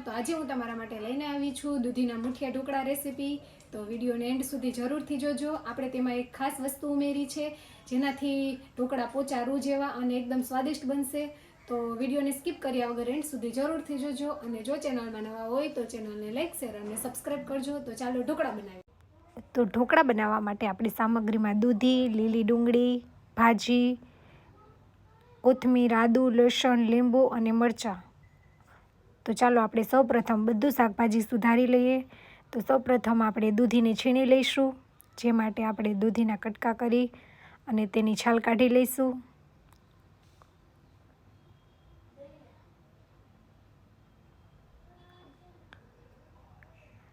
તો આજે હું તમારા માટે લઈને આવી છું દૂધીના મુઠિયા ઢોકળા રેસીપી। તો વિડીયોને એન્ડ સુધી જરૂરથી જોજો। આપણે તેમાં એક ખાસ વસ્તુ ઉમેરી છે જેનાથી ઢોકળા પોચા રૂ જેવા અને એકદમ સ્વાદિષ્ટ બનશે। તો વિડીયોને સ્કીપ કર્યા વગર એન્ડ સુધી જરૂરથી જોજો અને જો ચેનલમાં નવા હોય તો ચેનલને લાઈક શેર અને સબસ્ક્રાઈબ કરજો। તો ચાલો ઢોકળા બનાવીએ। તો ઢોકળા બનાવવા માટે આપણી સામગ્રીમાં દૂધી, લીલી ડુંગળી, ભાજી, કોથમીર, આદુ, લસણ, લીંબુ અને મરચાં। તો ચાલો આપણે સૌપ્રથમ બધું શાકભાજી સુધારી લઈએ। તો સૌપ્રથમ આપણે દૂધીને છીણી લઈશું, જે માટે આપણે દૂધીના કટકા કરી અને તેની છાલ કાઢી લઈશું।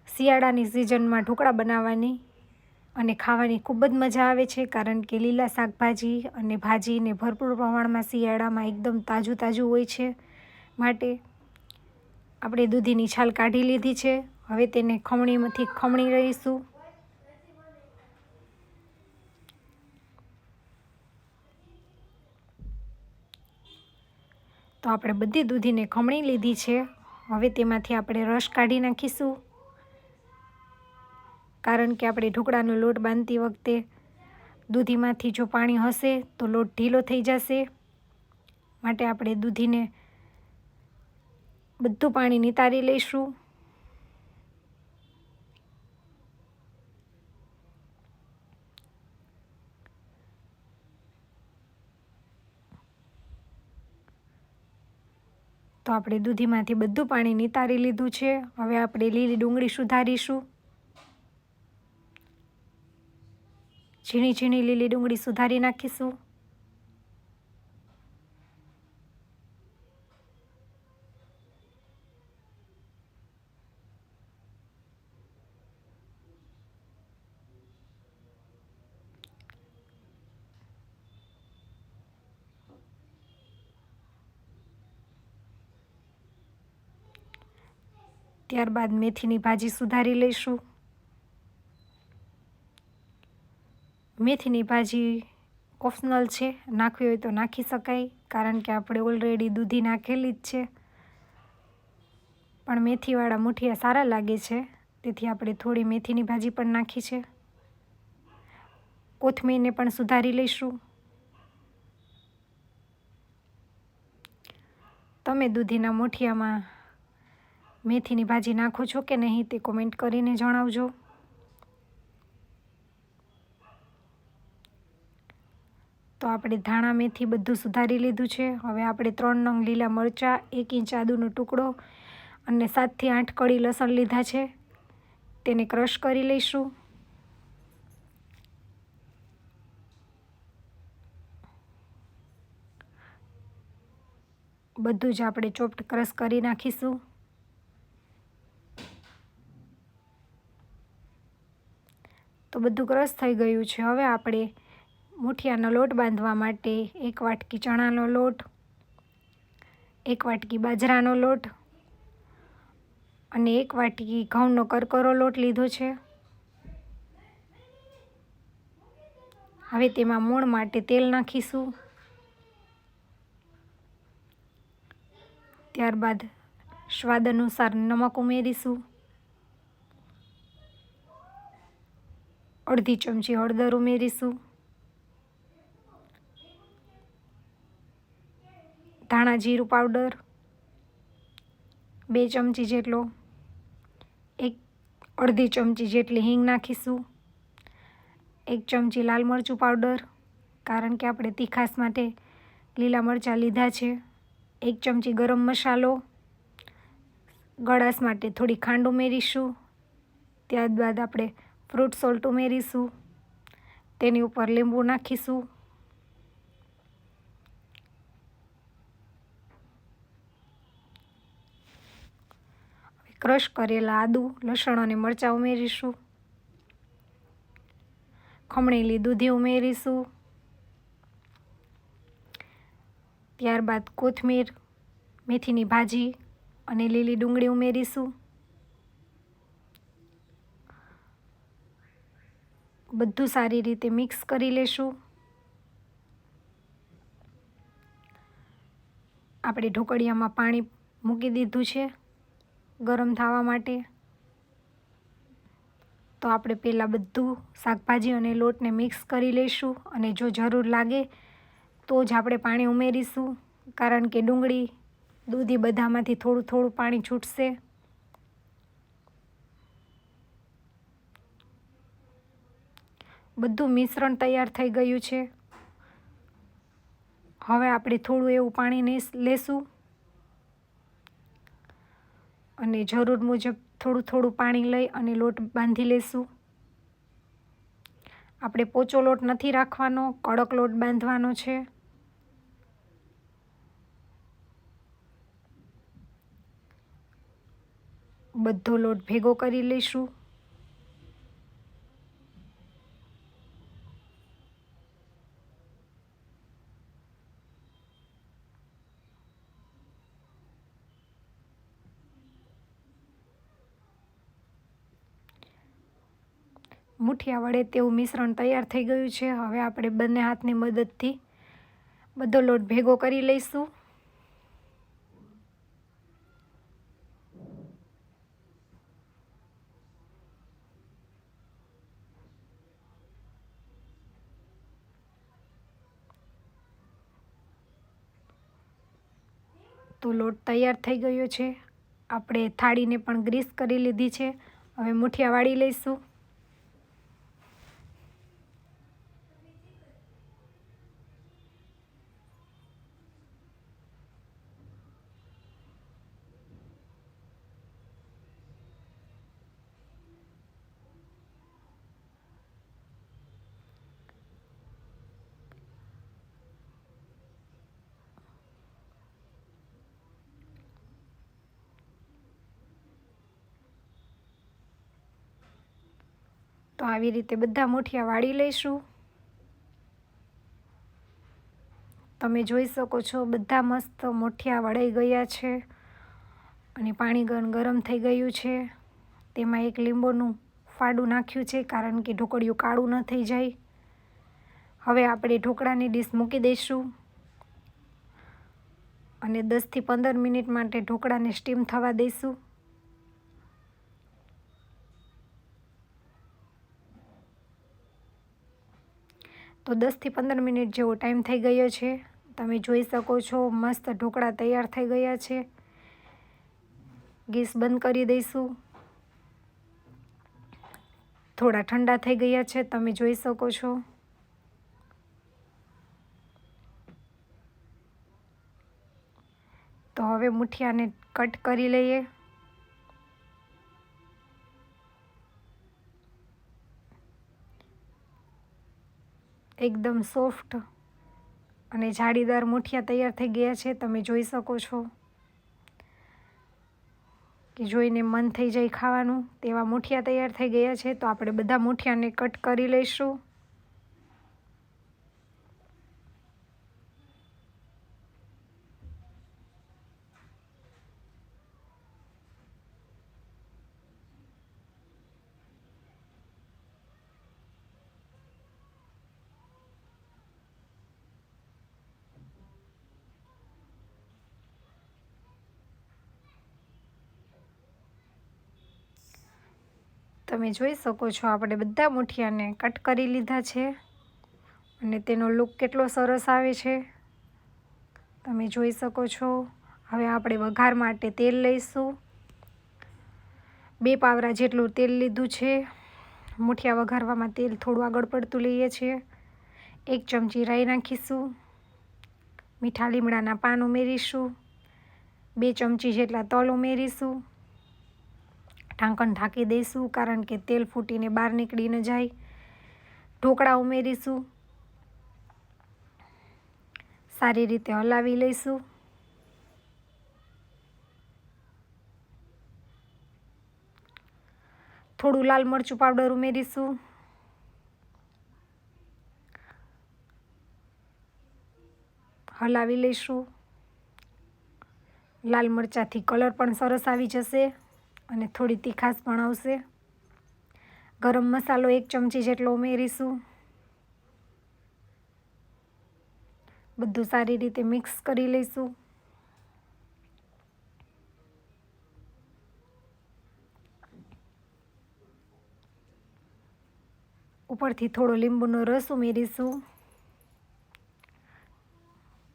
શિયાળાની સિઝનમાં ઢોકળા બનાવવાની અને ખાવાની ખૂબ જ મજા આવે છે, કારણ કે લીલા શાકભાજી અને ભાજીને ભરપૂર પ્રમાણમાં શિયાળામાં એકદમ તાજું તાજું હોય છે। માટે આપણે દૂધીની છાલ કાઢી લીધી છે। હવે તેને ખમણીમાંથી ખમણી લઈશું। તો આપણે બધી દૂધીને ખમણી લીધી છે। હવે તેમાંથી આપણે રસ કાઢી નાખીશું, કારણ કે આપણે ઢોકળાનો લોટ બાંધતી વખતે દૂધીમાંથી જો પાણી હશે તો લોટ ઢીલો થઈ જશે। માટે આપણે દૂધીને બધું પાણી નિતારી લઈશું। તો આપણે દૂધીમાંથી બધું પાણી નિતારી લીધું છે। હવે આપણે લીલી ડુંગળી સુધારીશું। ઝીણી ઝીણી લીલી ડુંગળી સુધારી નાખીશું। ત્યારબાદ મેથીની ભાજી સુધારી લઈશું। મેથીની ભાજી ઓપ્શનલ છે, નાખવી હોય તો નાખી શકાય, કારણ કે આપણે ઓલરેડી દૂધી નાખેલી જ છે। પણ મેથીવાળા મુઠિયા સારા લાગે છે, તેથી આપણે થોડી મેથીની ભાજી પણ નાખી છે। કોથમીરને પણ સુધારી લઈશું। તમે દૂધીના મુઠિયામાં મેથીની ભાજી નાખો છો કે નહીં તે કોમેન્ટ કરીને જણાવજો। તો આપણે ધાણા મેથી બધું સુધારી લીધું છે। હવે આપણે 3 નંગ લીલા મરચાં, 1 ઇંચ આદુનો ટુકડો અને 7 થી 8 કળી લસણ લીધા છે, તેને ક્રશ કરી લઈશું। બધું જ આપણે ચોપ્ડ ક્રશ કરી નાખીશું। તો બધું ક્રશ થઈ ગયું છે। હવે આપણે મુઠિયાનો લોટ બાંધવા માટે 1 વાટકી ચણાનો લોટ, 1 વાટકી બાજરાનો લોટ અને 1 વાટકી ઘઉંનો કરકરો લોટ લીધો છે। હવે તેમાં મોણ માટે તેલ નાખીશું। ત્યારબાદ સ્વાદ અનુસાર નમક ઉમેરીશું। અડધી ચમચી હળદર ઉમેરીશું। ધાણા જીરું પાવડર 2 ચમચી જેટલો, અડધી ચમચી જેટલી હિંગ નાખીશું। 1 ચમચી લાલ મરચું પાવડર, કારણ કે આપણે તીખાસ માટે લીલા મરચાં લીધા છે। 1 ચમચી ગરમ મસાલો, ગળાશ માટે થોડી ખાંડ ઉમેરીશું। ત્યારબાદ આપણે ફ્રૂટ સોલ્ટ ઉમેરીશું, તેની ઉપર લીંબુ નાખીશું। ક્રશ કરેલા આદુ, લસણ અને મરચાં ઉમેરીશું। ખમણેલી દૂધી ઉમેરીશું। ત્યારબાદ કોથમીર, મેથીની ભાજી અને લીલી ડુંગળી ઉમેરીશું। બધું સારી રીતે મિક્સ કરી લેશું। આપણે ઢોકળિયામાં પાણી મૂકી દીધું છે। ગરમ થવા માટે. તો આપણે પહેલાં બધું શાકભાજી અને લોટને મિક્સ કરી લઈશું અને જો જરૂર લાગે તો જ આપણે પાણી ઉમેરીશું, કારણ કે ડુંગળી દૂધી બધામાંથી થોડું થોડું પાણી છૂટશે. બધું મિશ્રણ તૈયાર થઈ ગયું છે. હવે આપણે થોડું એવું પાણી લેશું અને જરૂર મુજબ થોડું થોડું પાણી લઈ અને લોટ બાંધી લેશું. આપણે પોચો લોટ નથી રાખવાનો, કડક લોટ બાંધવાનો છે. બધો લોટ ભેગો કરી લઈશું. મુઠિયા વડે તેવું મિશ્રણ તૈયાર થઈ ગયું છે. હવે આપણે બંને હાથની મદદથી બધો લોટ ભેગો કરી લઈશું. તો લોટ તૈયાર થઈ ગયો છે. આપણે થાળીને પણ ગ્રીસ કરી લીધી છે. હવે મુઠિયા વાળી લઈશું. તો આવી રીતે બધા મુઠિયા વાળી લઈશું. તમે જોઈ શકો છો બધા મસ્ત મુઠિયા વળાઈ ગયા છે અને પાણી ગરમ થઈ ગયું છે. તેમાં એક લીંબુનું ફાડું નાખ્યું છે, કારણ કે ઢોકળિયું કાળું ન થઈ જાય. હવે આપણે ઢોકળાની ડીશ મૂકી દઈશું અને 10 થી 15 મિનિટ માટે ઢોકળાને સ્ટીમ થવા દઈશું. તો 10 થી 15 મિનિટ જેવો ટાઈમ થઈ ગયો છે. તમે જોઈ શકો છો મસ્ત ઢોકળા તૈયાર થઈ ગયા છે. ગેસ બંધ કરી દઈશું. થોડા ઠંડા થઈ ગયા છે, તમે જોઈ શકો છો. તો હવે મુઠિયાને કટ કરી લઈએ. એકદમ સોફ્ટ અને જાળીદાર મુઠિયા તૈયાર થઈ ગયા છે. તમે જોઈ શકો છો કે જોઈને મન થઈ જાય ખાવાનું તેવા મુઠિયા તૈયાર થઈ ગયા છે. તો આપણે બધા મુઠિયાને કટ કરી લઈશું. તમે જોઈ શકો છો આપણે બધા મુઠિયાને કટ કરી લીધા છે અને તેનો લુક કેટલો સરસ આવે છે તમે જોઈ શકો છો. હવે આપણે વઘાર માટે તેલ લઈશું. 2 પાવરા જેટલું તેલ લીધું છે. મુઠિયા વઘારવામાં તેલ થોડું આગળ પડતું લઈએ છીએ. 1 ચમચી રાઈ નાખીશું. મીઠા લીમડાના પાન ઉમેરીશું. 2 ચમચી જેટલા તલ ઉમેરીશું. ઢાંકણ ઢાંકી દઈશું, કારણ કે તેલ ફૂટીને બહાર નીકળી ન જાય. ઢોકળા ઉમેરીશું. સારી રીતે હલાવી લઈશું. થોડું લાલ મરચું પાવડર ઉમેરીશું. હલાવી લઈશું. લાલ મરચાંથી કલર પણ સરસ આવી જશે અને થોડી તીખાશ પણ આવશે. ગરમ મસાલો 1 ચમચી જેટલો ઉમેરીશું. બધું સારી રીતે મિક્સ કરી લઈશું. ઉપરથી થોડો લીંબુનો રસ ઉમેરીશું.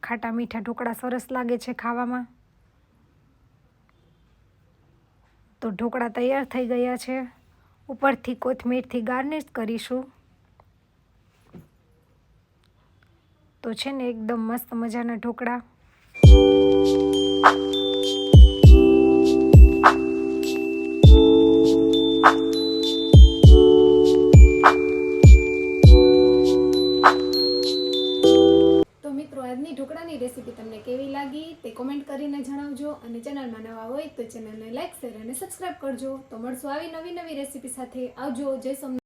ખાટા મીઠા ઢોકળા સરસ લાગે છે ખાવામાં. તો ઢોકળા તૈયાર થઈ ગયા છે. ઉપરથી કોથમીરથી ગાર્નિશ કરીશું. તો છે ને એકદમ મસ્ત મજાના ઢોકળા. તો મિત્રો આજની ઢોકળાની રેસીપી તમને કેવી લાગી તે કોમેન્ટ કરીને જણાવજો, અને ચેનલમાં નવા હોય તો ચેનલને લાઈક, શેર અને સબસ્ક્રાઈબ કરજો. તો મળશું આવી નવી રેસીપી સાથે. આવજો. જય સોમનાથ.